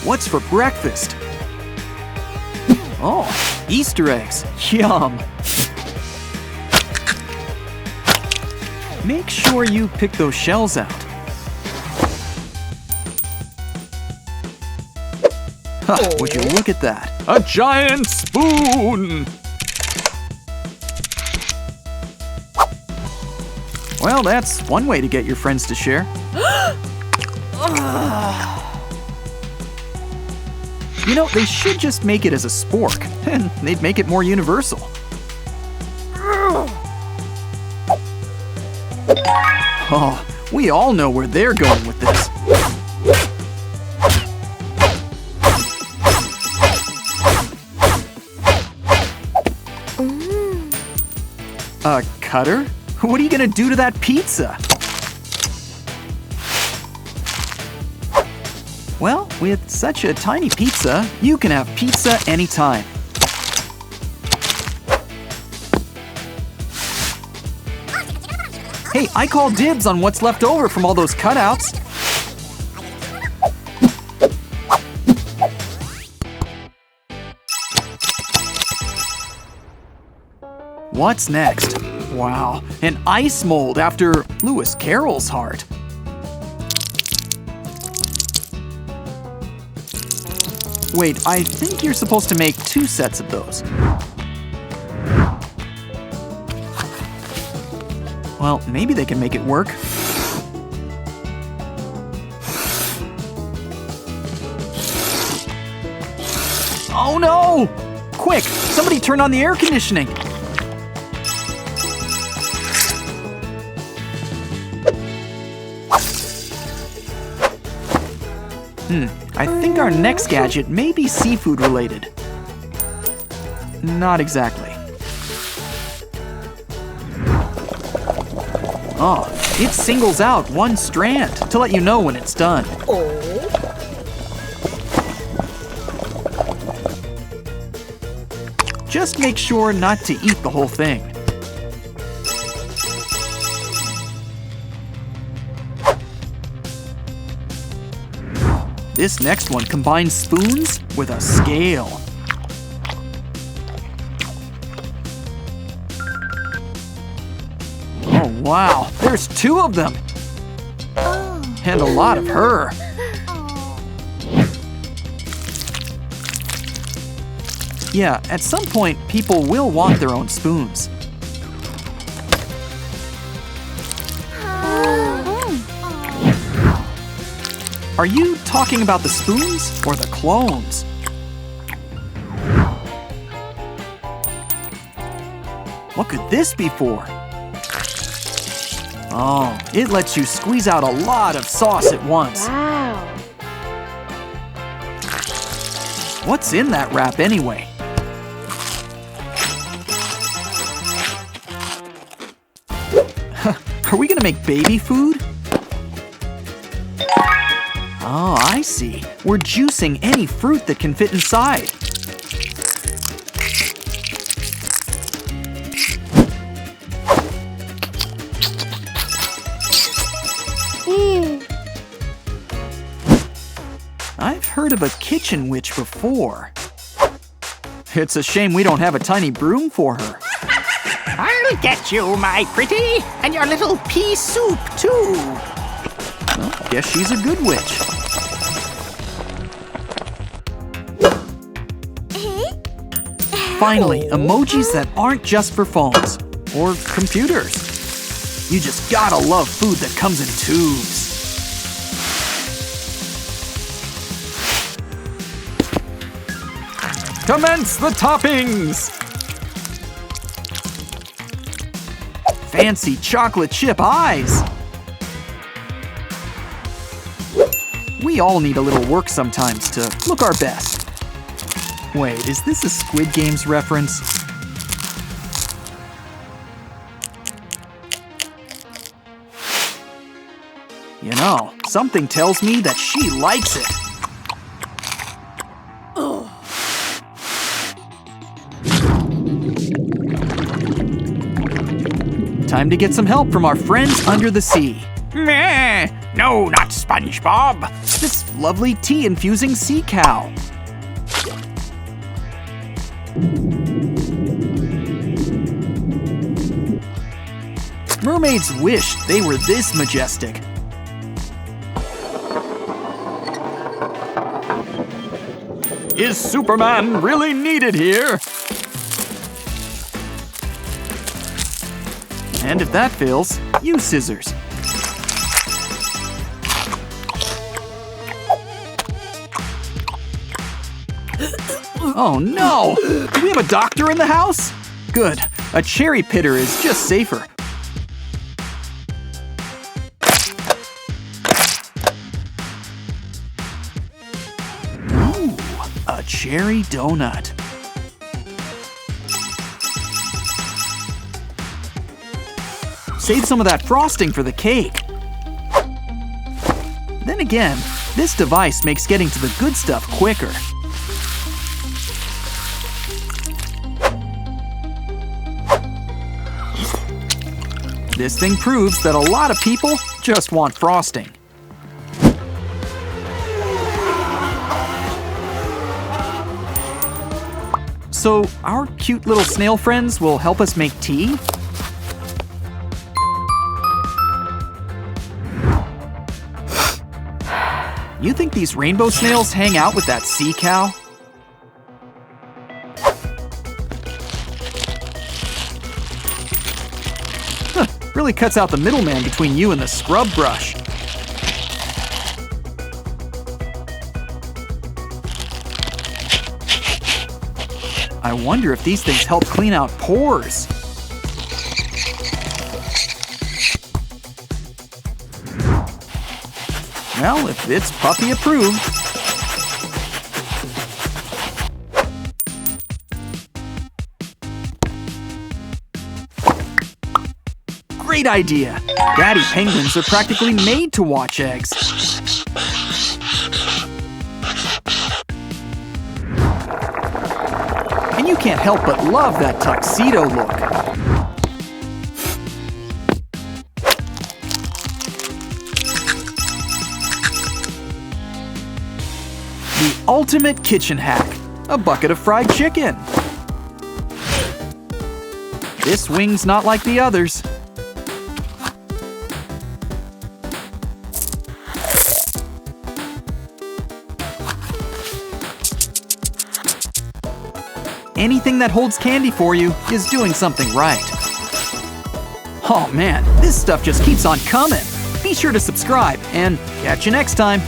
What's for breakfast? Oh, Easter eggs. Yum. Make sure you pick those shells out. Huh, would you look at that? A giant spoon! Well, that's one way to get your friends to share. You know, they should just make it as a spork, and they'd make it more universal. Oh, we all know where they're going with this. A cutter? What are you gonna do to that pizza? Well, with such a tiny pizza, you can have pizza anytime. Hey, I call dibs on what's left over from all those cutouts. What's next? Wow, an ice mold after Lewis Carroll's heart. Wait, I think you're supposed to make 2 sets of those. Well, maybe they can make it work. Oh no! Quick, somebody turn on the air conditioning. I think our next gadget may be seafood related. Not exactly. Oh, it singles out one strand to let you know when it's done. Just make sure not to eat the whole thing. This next one combines spoons with a scale. Oh wow, there's 2 of them! And a lot of her. Yeah, at some point, people will want their own spoons. Are you talking about the spoons or the clones? What could this be for? Oh, it lets you squeeze out a lot of sauce at once. Wow. What's in that wrap anyway? Are we gonna make baby food? Oh, I see. We're juicing any fruit that can fit inside. I've heard of a kitchen witch before. It's a shame we don't have a tiny broom for her. I'll get you, my pretty, and your little pea soup, too. Well, guess she's a good witch. Finally, emojis that aren't just for phones or computers. You just gotta love food that comes in tubes. Commence the toppings! Fancy chocolate chip eyes! We all need a little work sometimes to look our best. Wait, is this a Squid Games reference? You know, something tells me that she likes it. Time to get some help from our friends under the sea. Meh! No, not SpongeBob. This lovely tea-infusing sea cow. Mermaids wished they were this majestic. Is Superman really needed here? And if that fails, use scissors. Oh no! Do we have a doctor in the house? Good. A cherry pitter is just safer. Ooh, a cherry donut. Save some of that frosting for the cake. Then again, this device makes getting to the good stuff quicker. This thing proves that a lot of people just want frosting. So, our cute little snail friends will help us make tea? You think these rainbow snails hang out with that sea cow? Really cuts out the middleman between you and the scrub brush. I wonder if these things help clean out pores. Well, if it's puppy approved. Great idea! Daddy penguins are practically made to watch eggs. And you can't help but love that tuxedo look. The ultimate kitchen hack, a bucket of fried chicken. This wing's not like the others. Anything that holds candy for you is doing something right. Oh man, this stuff just keeps on coming. Be sure to subscribe and catch you next time.